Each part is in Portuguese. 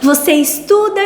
Você estuda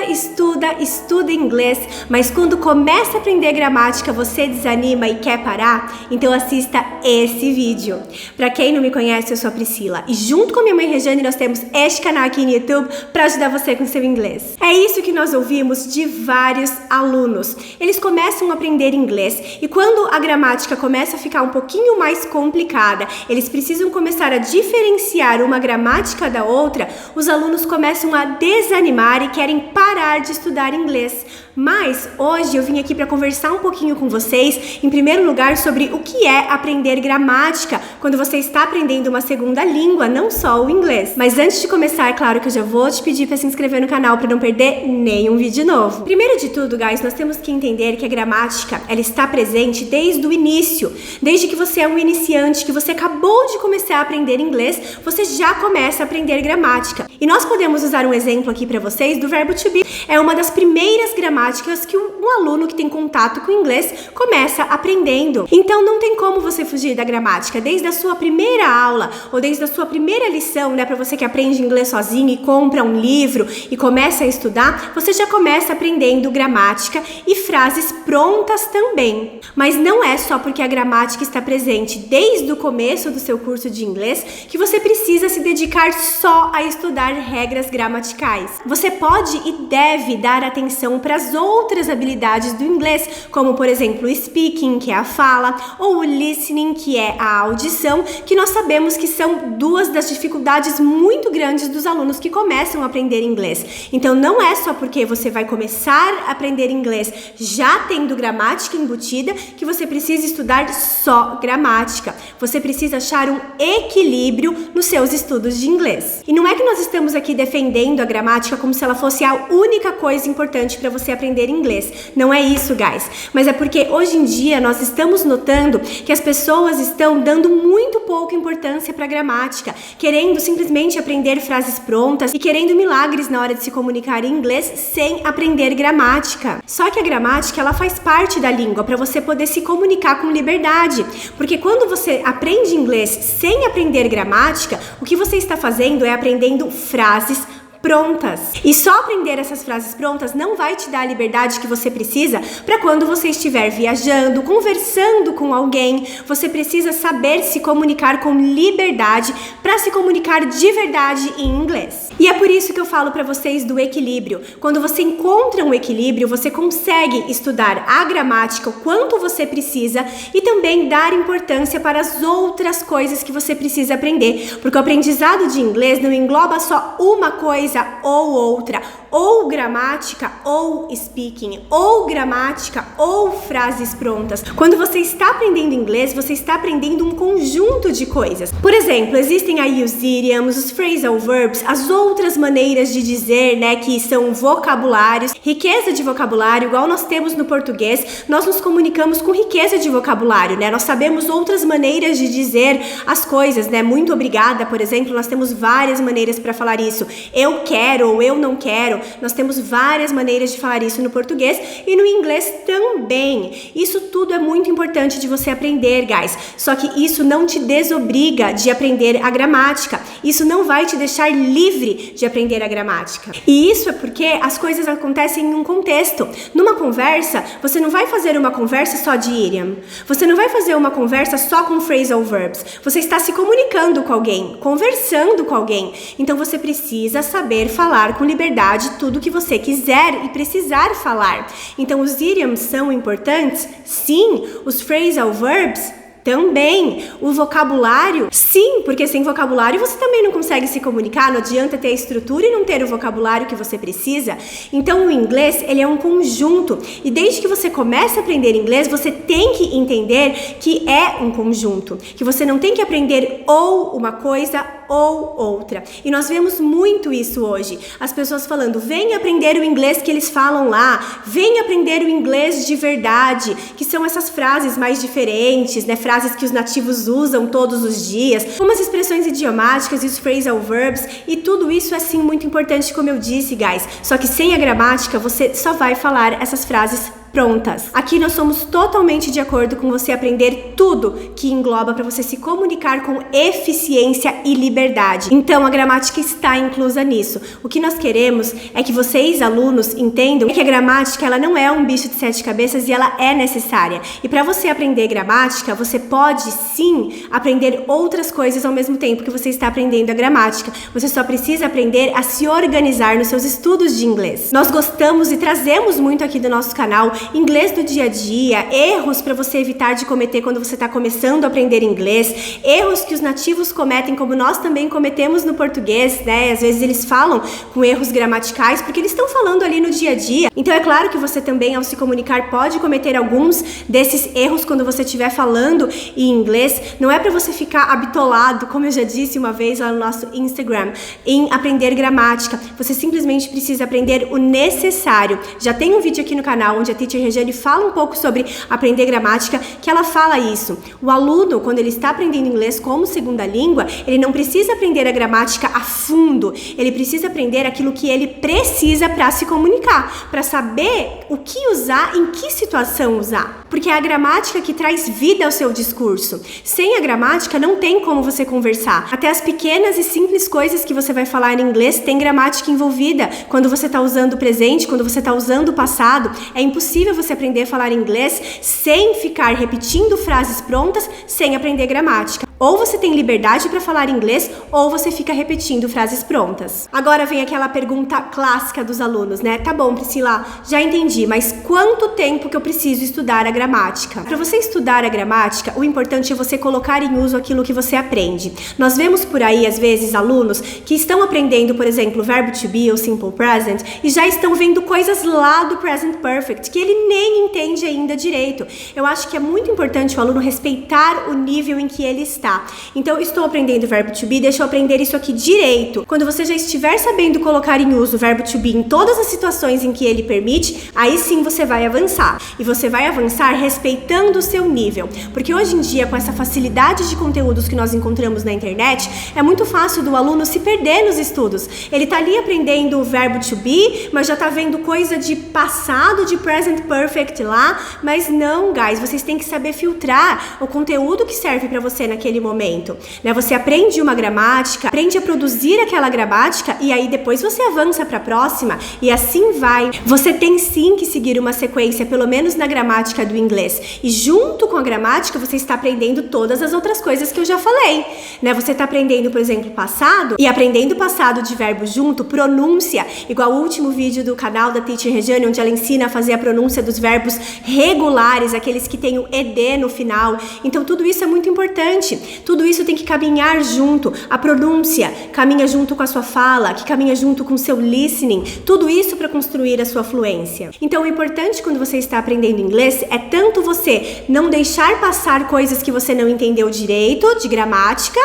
inglês, mas quando começa a aprender gramática você desanima e quer parar? Então assista esse vídeo. Pra quem não me conhece, eu sou a Priscila e junto com minha mãe Regiane nós temos este canal aqui no YouTube para ajudar você com seu inglês. É isso que nós ouvimos de vários alunos. Eles começam a aprender inglês e quando a gramática começa a ficar um pouquinho mais complicada, eles precisam começar a diferenciar uma gramática da outra, os alunos começam a desanimar e querem parar de estudar inglês. Mas hoje eu vim aqui para conversar um pouquinho com vocês, em primeiro lugar, sobre o que é aprender gramática quando você está aprendendo uma segunda língua, não só o inglês. Mas antes de começar, é claro que eu já vou te pedir para se inscrever no canal para não perder nenhum vídeo novo. Primeiro de tudo, guys, nós temos que entender que a gramática, ela está presente desde o início. Desde que você é um iniciante, que você acabou de começar a aprender inglês, você já começa a aprender gramática. E nós podemos usar um exemplo aqui para vocês do verbo to be. É uma das primeiras gramáticas que um aluno que tem contato com o inglês começa aprendendo. Então não tem como você fugir da gramática. Desde a sua primeira aula ou desde a sua primeira lição, né, para você que aprende inglês sozinho e compra um livro e começa a estudar, você já começa aprendendo gramática e frases prontas também. Mas não é só porque a gramática está presente desde o começo do seu curso de inglês que você precisa se dedicar só a estudar regras gramaticais. Você pode e deve dar atenção para as outras habilidades do inglês, como por exemplo o speaking, que é a fala, ou o listening, que é a audição, que nós sabemos que são duas das dificuldades muito grandes dos alunos que começam a aprender inglês. Então não é só porque você vai começar a aprender inglês já tendo gramática embutida que você precisa estudar só gramática. Você precisa achar um equilíbrio nos seus estudos de inglês. E não é que nós estamos aqui defendendo a gramática como se ela fosse a única coisa importante para você aprender inglês. Não é isso, guys. Mas é porque hoje em dia nós estamos notando que as pessoas estão dando muito pouca importância para a gramática, querendo simplesmente aprender frases prontas e querendo milagres na hora de se comunicar em inglês sem aprender gramática. Só que a gramática, ela faz parte da língua para você poder se comunicar com liberdade. Porque quando você aprende inglês sem aprender gramática, o que você está fazendo é aprendendo frases prontas. E só aprender essas frases prontas não vai te dar a liberdade que você precisa para quando você estiver viajando, conversando com alguém. Você precisa saber se comunicar com liberdade para se comunicar de verdade em inglês. E é por isso que eu falo para vocês do equilíbrio. Quando você encontra um equilíbrio, você consegue estudar a gramática o quanto você precisa e também dar importância para as outras coisas que você precisa aprender. Porque o aprendizado de inglês não engloba só uma coisa ou outra, ou gramática ou speaking, ou gramática ou frases prontas. Quando você está aprendendo inglês, você está aprendendo um conjunto de coisas. Por exemplo, existem aí os idioms, os phrasal verbs, as outras maneiras de dizer, né, que são vocabulários, riqueza de vocabulário, igual nós temos no português, nós nos comunicamos com riqueza de vocabulário, né? Nós sabemos outras maneiras de dizer as coisas, né? Muito obrigada, por exemplo, nós temos várias maneiras para falar isso. Eu quero ou eu não quero. Nós temos várias maneiras de falar isso no português e no inglês também. Isso tudo é muito importante de você aprender, guys. Só que isso não te desobriga de aprender a gramática. Isso não vai te deixar livre de aprender a gramática. E isso é porque as coisas acontecem em um contexto. Numa conversa, você não vai fazer uma conversa só de idiom. Você não vai fazer uma conversa só com phrasal verbs. Você está se comunicando com alguém, conversando com alguém. Então você precisa saber falar com liberdade tudo que você quiser e precisar falar. Então os idioms são importantes? Sim. Os phrasal verbs? Também. O vocabulário? Sim, porque sem vocabulário você também não consegue se comunicar, não adianta ter a estrutura e não ter o vocabulário que você precisa. Então o inglês, ele é um conjunto e desde que você comece a aprender inglês, você tem que entender que é um conjunto, que você não tem que aprender ou uma coisa ou outra. E nós vemos muito isso hoje. As pessoas falando, vem aprender o inglês que eles falam lá, vem aprender o inglês de verdade, que são essas frases mais diferentes, né? Frases que os nativos usam todos os dias, como as expressões idiomáticas e os phrasal verbs, e tudo isso é sim muito importante, como eu disse, guys. Só que sem a gramática, você só vai falar essas frases prontas. Aqui nós somos totalmente de acordo com você aprender tudo que engloba para você se comunicar com eficiência e liberdade. Então a gramática está inclusa nisso. O que nós queremos é que vocês, alunos, entendam que a gramática ela não é um bicho de 7 cabeças e ela é necessária. E para você aprender gramática, você pode sim aprender outras coisas ao mesmo tempo que você está aprendendo a gramática. Você só precisa aprender a se organizar nos seus estudos de inglês. Nós gostamos e trazemos muito aqui do nosso canal inglês do dia a dia, erros para você evitar de cometer quando você está começando a aprender inglês, erros que os nativos cometem como nós também cometemos no português, né? Às vezes eles falam com erros gramaticais porque eles estão falando ali no dia a dia. Então é claro que você também, ao se comunicar, pode cometer alguns desses erros quando você estiver falando em inglês. Não é para você ficar habitolado, como eu já disse uma vez lá no nosso Instagram, em aprender gramática. Você simplesmente precisa aprender o necessário. Já tem um vídeo aqui no canal onde a Teacher Regiane fala um pouco sobre aprender gramática, que ela fala isso. O aluno, quando ele está aprendendo inglês como segunda língua, ele não precisa aprender a gramática a fundo. Ele precisa aprender aquilo que ele precisa para se comunicar, para saber o que usar, em que situação usar. Porque é a gramática que traz vida ao seu discurso. Sem a gramática, não tem como você conversar. Até as pequenas e simples coisas que você vai falar em inglês tem gramática envolvida. Quando você está usando o presente, quando você está usando o passado, é impossível você aprender a falar inglês sem ficar repetindo frases prontas, sem aprender gramática. Ou você tem liberdade para falar inglês, ou você fica repetindo frases prontas. Agora vem aquela pergunta clássica dos alunos, né? Tá bom, Priscila, já entendi, mas quanto tempo que eu preciso estudar a gramática? Para você estudar a gramática, o importante é você colocar em uso aquilo que você aprende. Nós vemos por aí, às vezes, alunos que estão aprendendo, por exemplo, verbo to be ou simple present, e já estão vendo coisas lá do present perfect, que ele nem entende ainda direito. Eu acho que é muito importante o aluno respeitar o nível em que ele está. Então, eu estou aprendendo o verbo to be, deixa eu aprender isso aqui direito. Quando você já estiver sabendo colocar em uso o verbo to be em todas as situações em que ele permite, aí sim você vai avançar. E você vai avançar respeitando o seu nível. Porque hoje em dia, com essa facilidade de conteúdos que nós encontramos na internet, é muito fácil do aluno se perder nos estudos. Ele tá ali aprendendo o verbo to be, mas já tá vendo coisa de passado, de present perfect lá. Mas não, guys, vocês têm que saber filtrar o conteúdo que serve para você naquele momento, né? Você aprende uma gramática, aprende a produzir aquela gramática e aí depois você avança para a próxima e assim vai. Você tem sim que seguir uma sequência, pelo menos na gramática do inglês. E junto com a gramática você está aprendendo todas as outras coisas que eu já falei, né? Você está aprendendo, por exemplo, passado e aprendendo passado de verbo junto, pronúncia, igual o último vídeo do canal da Teacher Regiane, onde ela ensina a fazer a pronúncia dos verbos regulares, aqueles que têm o ed no final. Então tudo isso é muito importante. Tudo isso tem que caminhar junto. A pronúncia caminha junto com a sua fala, que caminha junto com o seu listening. Tudo isso para construir a sua fluência. Então, o importante quando você está aprendendo inglês é tanto você não deixar passar coisas que você não entendeu direito, de gramática,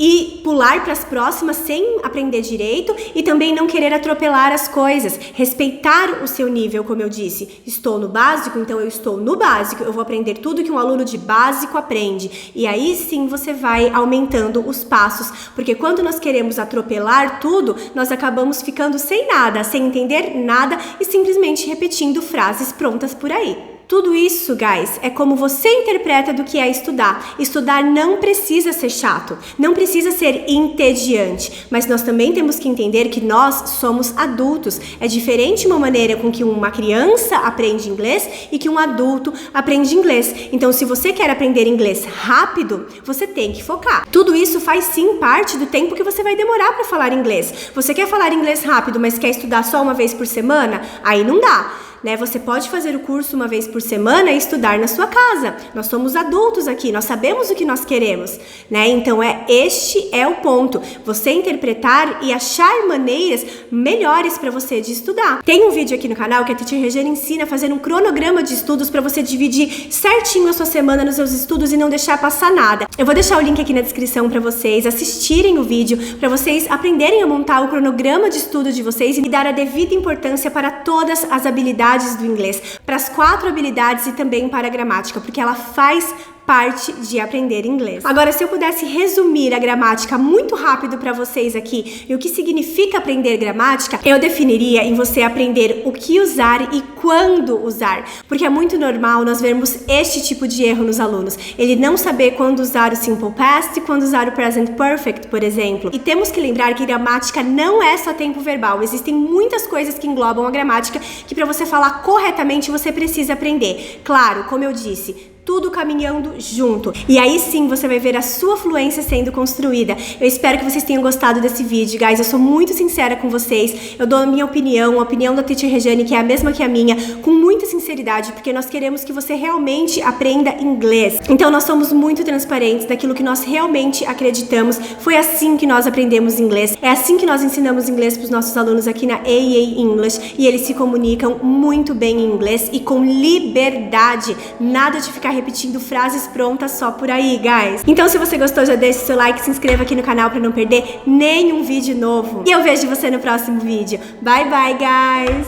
e pular para as próximas sem aprender direito e também não querer atropelar as coisas, respeitar o seu nível, como eu disse. Estou no básico, então eu estou no básico, eu vou aprender tudo que um aluno de básico aprende. E aí sim você vai aumentando os passos, porque quando nós queremos atropelar tudo, nós acabamos ficando sem nada, sem entender nada e simplesmente repetindo frases prontas por aí. Tudo isso, guys, é como você interpreta do que é estudar. Estudar não precisa ser chato, não precisa ser entediante, mas nós também temos que entender que nós somos adultos. É diferente uma maneira com que uma criança aprende inglês e que um adulto aprende inglês. Então, se você quer aprender inglês rápido, você tem que focar. Tudo isso faz sim parte do tempo que você vai demorar para falar inglês. Você quer falar inglês rápido, mas quer estudar só uma vez por semana? Aí não dá. Né? Você pode fazer o curso uma vez por semana e estudar na sua casa. Nós somos adultos aqui, nós sabemos o que nós queremos, né? Então este é o ponto. Você interpretar e achar maneiras melhores para você de estudar. Tem um vídeo aqui no canal que a Teacher Regiane ensina a fazer um cronograma de estudos para você dividir certinho a sua semana nos seus estudos e não deixar passar nada. Eu vou deixar o link aqui na descrição para vocês assistirem o vídeo, para vocês aprenderem a montar o cronograma de estudo de vocês e dar a devida importância para todas as habilidades do inglês, para as 4 habilidades e também para a gramática, porque ela faz parte de aprender inglês. Agora, se eu pudesse resumir a gramática muito rápido para vocês aqui e o que significa aprender gramática, eu definiria em você aprender o que usar e quando usar, porque é muito normal nós vermos este tipo de erro nos alunos, ele não saber quando usar o simple past e quando usar o present perfect, por exemplo. E temos que lembrar que gramática não é só tempo verbal, existem muitas coisas que englobam a gramática que para você falar corretamente você precisa aprender. Claro, como eu disse, tudo caminhando junto. E aí sim você vai ver a sua fluência sendo construída. Eu espero que vocês tenham gostado desse vídeo, guys. Eu sou muito sincera com vocês. Eu dou a minha opinião, a opinião da Teacher Regiane, que é a mesma que a minha, com muita sinceridade, porque nós queremos que você realmente aprenda inglês. Então nós somos muito transparentes daquilo que nós realmente acreditamos. Foi assim que nós aprendemos inglês. É assim que nós ensinamos inglês para os nossos alunos aqui na AEA English. E eles se comunicam muito bem em inglês e com liberdade. Nada de ficar repetindo frases prontas só por aí, guys. Então, se você gostou, já deixa o seu like, se inscreva aqui no canal para não perder nenhum vídeo novo. E eu vejo você no próximo vídeo. Bye, bye, guys!